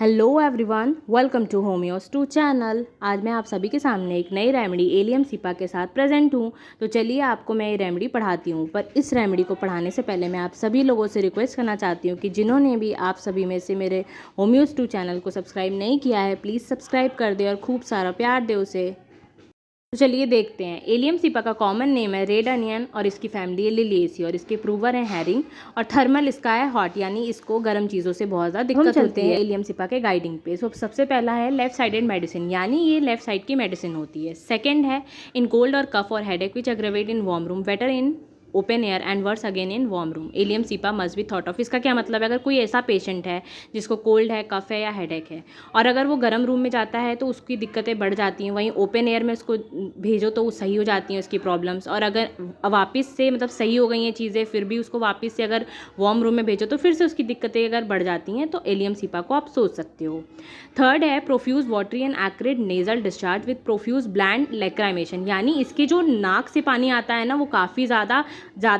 Hello everyone, welcome to homeos to channel. आज मैं आप सभी के सामने एक नई रेमेडी एलियम सिपा के साथ प्रेजेंट हूँ। तो चलिए आपको मैं ये रेमेडी पढ़ाती हूँ। पर इस रेमेडी को पढ़ाने से पहले मैं आप सभी लोगों से रिक्वेस्ट करना चाहती हूँ कि जिन्होंने भी आप सभी में से मेरे होमियोस टू चैनल को सब्सक्राइब नहीं किया है, प्लीज़ सब्सक्राइब कर दे और खूब सारा प्यार दे उसे। तो चलिए देखते हैं। एलियम सिपा का कॉमन नेम है रेड अनियन और इसकी फैमिली है लिलिएसी और इसके प्रूवर हैं हैरिंग और थर्मल इसका है हॉट, यानी इसको गर्म चीज़ों से बहुत ज़्यादा दिक्कत होती है। एलियम सिपा के गाइडिंग पे सबसे पहला है लेफ्ट साइडेड मेडिसिन, यानी ये लेफ्ट साइड की मेडिसिन होती है। सेकेंड है इन कोल्ड और कफ और headache which aggravate in warm room better in open air and worse again in warm room. Allium cepa must be thought of. इसका क्या मतलब है, अगर कोई ऐसा पेशेंट है जिसको कोल्ड है, कफ है या हेडेक है और अगर वो गर्म रूम में जाता है तो उसकी दिक्कतें बढ़ जाती हैं, वहीं ओपन एयर में उसको भेजो तो वो सही हो जाती हैं उसकी प्रॉब्लम्स। और अगर वापस से मतलब सही हो गई हैं चीज़ें फिर भी उसको वापस से अगर वार्म रूम में भेजो तो फिर से उसकी दिक्कतें अगर बढ़ जाती हैं, तो एलियम सिपा को आप सोच सकते हो। थर्ड है profuse watery and acrid nasal discharge with profuse bland lachrymation, यानी इसके जो नाक से पानी आता है ना वो काफ़ी ज़्यादा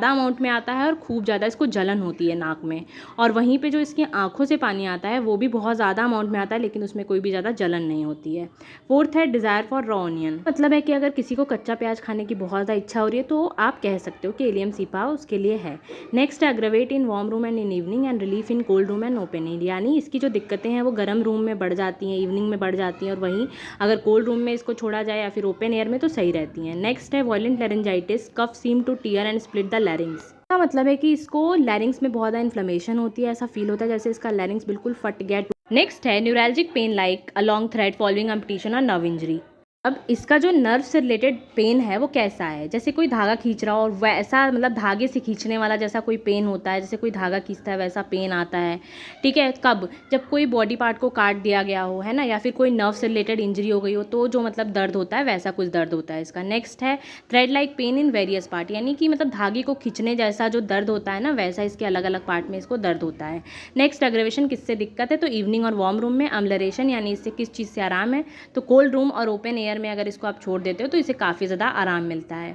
अमाउंट में आता है और खूब ज़्यादा इसको जलन होती है नाक में। और वहीं पे जो इसकी आंखों से पानी आता है वो भी बहुत ज़्यादा अमाउंट में आता है, लेकिन उसमें कोई भी ज़्यादा जलन नहीं होती है। फोर्थ है डिज़ायर फॉर रॉ ऑनियन, मतलब है कि अगर किसी को कच्चा प्याज खाने की बहुत ज़्यादा इच्छा हो रही है तो आप कह सकते हो कि एलियम सिपा उसके लिए है। नेक्स्ट है aggravate in warm room and in evening and relief in cold room and open air, यानी इसकी जो दिक्कतें हैं वो गर्म रूम में बढ़ जाती हैं, इवनिंग में बढ़ जाती हैं और वहीं अगर कोल्ड रूम में इसको छोड़ा जाए या फिर ओपन एयर में तो सही रहती हैं। नेक्स्ट है violent laryngitis, cough seem to tear and split the larynx, का मतलब है कि इसको लैरिंग्स में बहुत ज़्यादा इन्फ्लेमेशन होती है, ऐसा फील होता है जैसे इसका लैरिंग्स बिल्कुल फट गया। नेक्स्ट है neuralgic pain like a long thread following amputation और नर्व इंजरी। अब इसका जो नर्व से रिलेटेड पेन है वो कैसा है, जैसे कोई धागा खींच रहा हो और वैसा मतलब धागे से खींचने वाला जैसा कोई पेन होता है, जैसे कोई धागा खींचता है वैसा पेन आता है। ठीक है, कब, जब कोई बॉडी पार्ट को काट दिया गया हो, है ना, या फिर कोई नर्व से रिलेटेड इंजरी हो गई हो तो जो मतलब दर्द होता है वैसा कुछ दर्द होता है इसका। नेक्स्ट है thread like pain in various part, यानी कि मतलब धागे को खींचने जैसा जो दर्द होता है ना वैसा इसके अलग अलग पार्ट में इसको दर्द होता है। नेक्स्ट अग्रेवेशन किससे दिक्कत है, तो इवनिंग और वार्म रूम में। अम्लरेशन यानी इससे किस चीज़ से आराम है, तो कोल्ड रूम और ओपन एयर में अगर इसको आप छोड़ देते हो तो इसे काफ़ी ज़्यादा आराम मिलता है।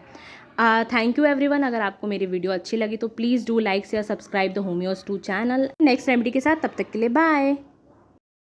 Thank you everyone. अगर आपको मेरी वीडियो अच्छी लगी तो please do like share subscribe the homeos to channel next remedy के साथ। तब तक के लिए बाय।